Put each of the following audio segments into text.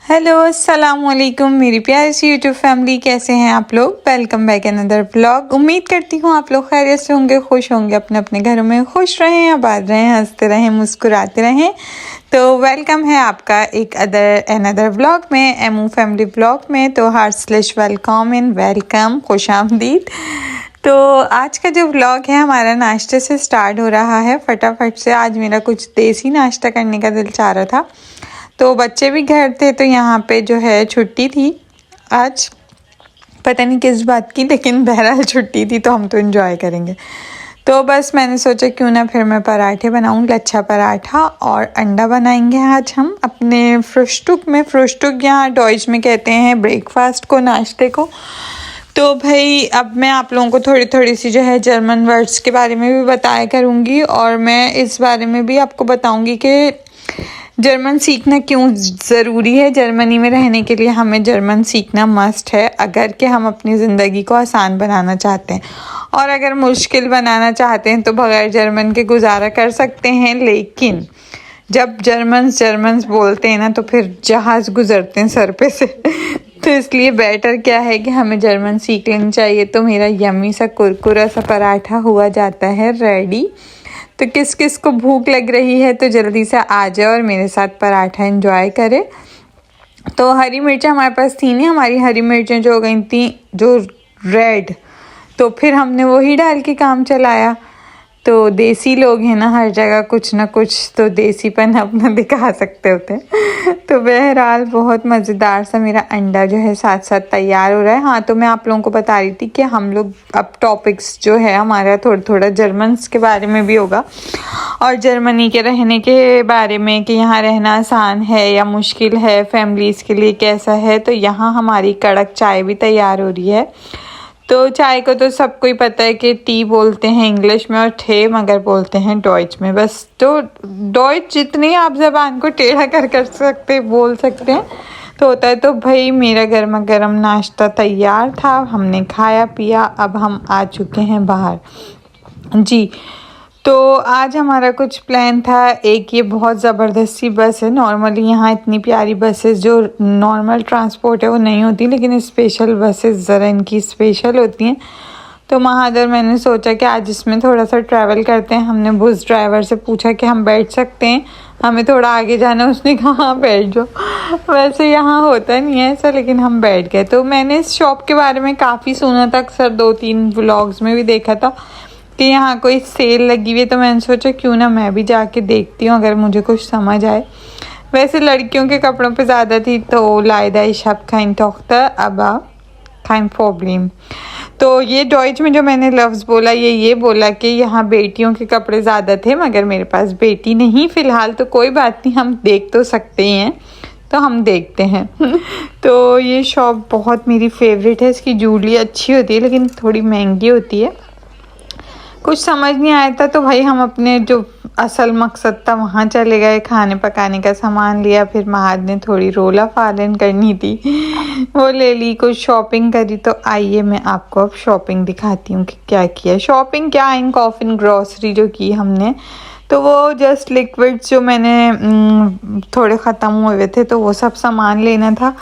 Hello अस्सलाम वालेकुम मेरी प्यारी सी यूट्यूब फैमिली, कैसे हैं आप लोग। Welcome back another vlog. उम्मीद करती हूँ आप लोग खैरियत से होंगे, खुश होंगे, अपने अपने घरों में खुश रहें, आबाद रहें, हंसते रहें, मुस्कुराते रहें। तो वेलकम है आपका एक अनदर व्लॉग में, एमू फैमिली व्लॉग में। तो हार्ट वेलकम एंड वेलकम, खुश आमदीद। तो आज का जो व्लॉग है हमारा नाश्ते से स्टार्ट हो रहा है फटाफट से। आज मेरा कुछ देसी नाश्ता करने का दिल चाह रहा था, तो बच्चे भी घर थे, तो यहाँ पे जो है छुट्टी थी आज, पता नहीं किस बात की, लेकिन बहरहाल छुट्टी थी, तो हम तो एंजॉय करेंगे। तो बस मैंने सोचा क्यों ना फिर मैं पराठे बनाऊँ, लच्छा पराठा और अंडा बनाएंगे आज हम अपने फ्रुस्टुक में। फ्रुस्टुक यहाँ डॉइच में कहते हैं ब्रेकफास्ट को, नाश्ते को। तो भाई अब मैं आप लोगों को थोड़ी थोड़ी सी जो है जर्मन वर्ड्स के बारे में भी बताया करूँगी, और मैं इस बारे में भी आपको बताऊँगी कि जर्मन सीखना क्यों ज़रूरी है। जर्मनी में रहने के लिए हमें जर्मन सीखना मस्ट है, अगर कि हम अपनी ज़िंदगी को आसान बनाना चाहते हैं, और अगर मुश्किल बनाना चाहते हैं तो बगैर जर्मन के गुजारा कर सकते हैं। लेकिन जब जर्मन्स बोलते हैं ना, तो फिर जहाज़ गुजरते हैं सर पे से तो इसलिए बेटर क्या है कि हमें जर्मन सीख लेनी चाहिए। तो मेरा यम्मी सा कुरकुरा सा पराठा हुआ जाता है रेडी। तो किस किस को भूख लग रही है तो जल्दी से आ जाए और मेरे साथ पराठा एंजॉय करे। तो हरी मिर्चें हमारे पास थी नहीं, हमारी हरी मिर्चें जो हो गई थी जो रेड, तो फिर हमने वही डाल के काम चलाया। तो देसी लोग हैं ना, हर जगह कुछ ना कुछ तो देसीपन अपना दिखा सकते होते हैं। तो बहरहाल बहुत मज़ेदार सा मेरा अंडा जो है साथ साथ तैयार हो रहा है। हाँ, तो मैं आप लोगों को बता रही थी कि हम लोग अब टॉपिक्स जो है हमारा थोड़ा थोड़ा जर्मन्स के बारे में भी होगा, और जर्मनी के रहने के बारे में कि यहाँ रहना आसान है या मुश्किल है, फैमिलीज़ के लिए कैसा है। तो यहाँ हमारी कड़क चाय भी तैयार हो रही है। तो चाय को तो सबको ही पता है कि टी बोलते हैं इंग्लिश में, और ठे मगर बोलते हैं डॉइच में। बस तो डॉइच जितनी आप ज़बान को टेढ़ा कर सकते बोल सकते हैं तो होता है। तो भाई मेरा गर्मा गर्म नाश्ता तैयार था, हमने खाया पिया, अब हम आ चुके हैं बाहर जी। तो आज हमारा कुछ प्लान था। एक ये बहुत ज़बरदस्त सी बस है, नॉर्मली यहाँ इतनी प्यारी बसेस जो नॉर्मल ट्रांसपोर्ट है वो नहीं होती, लेकिन स्पेशल बसेस ज़रा इनकी स्पेशल होती हैं। तो महादर मैंने सोचा कि आज इसमें थोड़ा सा ट्रैवल करते हैं। हमने बस ड्राइवर से पूछा कि हम बैठ सकते हैं, हमें थोड़ा आगे जाना, उसने कहा हाँ बैठ जाओ। वैसे यहाँ होता नहीं है ऐसा, लेकिन हम बैठ गए। तो मैंने इस शॉप के बारे में काफ़ी सुना था, अक्सर 2-3 व्लॉग्स में भी देखा था कि यहाँ कोई सेल लगी हुई है। तो मैंने सोचा क्यों ना मैं भी जाके देखती हूँ, अगर मुझे कुछ समझ आए। वैसे लड़कियों के कपड़ों पे ज़्यादा थी, तो लाइदा ich habe kein Tochter aber kein Problem। तो ये डॉइच में जो मैंने लफ्ज़ बोला ये बोला कि यहाँ बेटियों के कपड़े ज़्यादा थे, मगर मेरे पास बेटी नहीं फ़िलहाल। तो कोई बात नहीं, हम देख तो सकते हैं, तो हम देखते हैं। तो ये शॉप बहुत मेरी फेवरेट है, इसकी ज्वेलरी अच्छी होती है लेकिन थोड़ी महंगी होती है। कुछ समझ नहीं आया था, तो भाई हम अपने जो असल मकसद था वहाँ चले गए, खाने पकाने का सामान लिया। फिर महाद ने थोड़ी रोला फालन करनी थी, वो ले ली, कुछ शॉपिंग करी। तो आइए मैं आपको अब शॉपिंग दिखाती हूँ कि क्या किया। शॉपिंग क्या, इन कॉफिन ग्रॉसरी जो की हमने, तो वो जस्ट लिक्विड्स जो मैंने थोड़े ख़त्म हुए थे, तो वो सब सामान लेना था।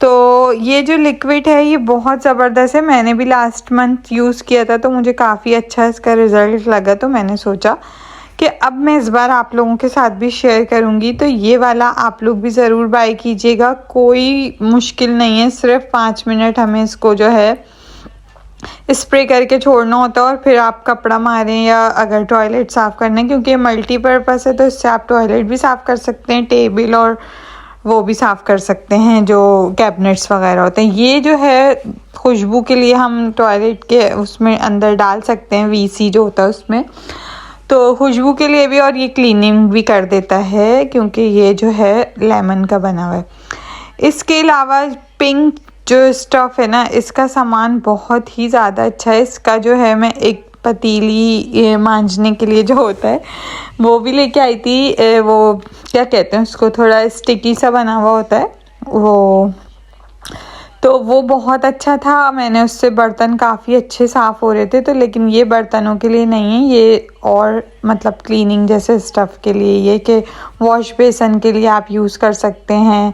तो ये जो लिक्विड है ये बहुत ज़बरदस्त है, मैंने भी लास्ट मंथ यूज़ किया था, तो मुझे काफ़ी अच्छा इसका रिज़ल्ट लगा। तो मैंने सोचा कि अब मैं इस बार आप लोगों के साथ भी शेयर करूंगी। तो ये वाला आप लोग भी ज़रूर बाय कीजिएगा, कोई मुश्किल नहीं है, सिर्फ 5 मिनट हमें इसको जो है स्प्रे करके छोड़ना होता है, और फिर आप कपड़ा मारें या अगर टॉयलेट साफ़ करना है, क्योंकि ये मल्टीपर्पज़ है, तो इससे आप टॉयलेट भी साफ़ कर सकते हैं, टेबल और वो भी साफ़ कर सकते हैं जो कैबिनेट्स वगैरह होते हैं। ये जो है खुशबू के लिए हम टॉयलेट के उसमें अंदर डाल सकते हैं, वीसी जो होता है उसमें, तो खुशबू के लिए भी, और ये क्लीनिंग भी कर देता है क्योंकि ये जो है लेमन का बना हुआ है। इसके अलावा पिंक जो स्टफ़ है ना, इसका सामान बहुत ही ज़्यादा अच्छा है। इसका जो है मैं एक पतीली मांजने के लिए जो होता है वो भी लेके आई थी। वो क्या कहते हैं उसको, थोड़ा स्टिकी सा बना हुआ होता है वो, तो वो बहुत अच्छा था। मैंने उससे बर्तन काफ़ी अच्छे साफ़ हो रहे थे। तो लेकिन ये बर्तनों के लिए नहीं है, ये और मतलब क्लीनिंग जैसे स्टफ़ के लिए, ये कि वॉश बेसन के लिए आप यूज़ कर सकते हैं,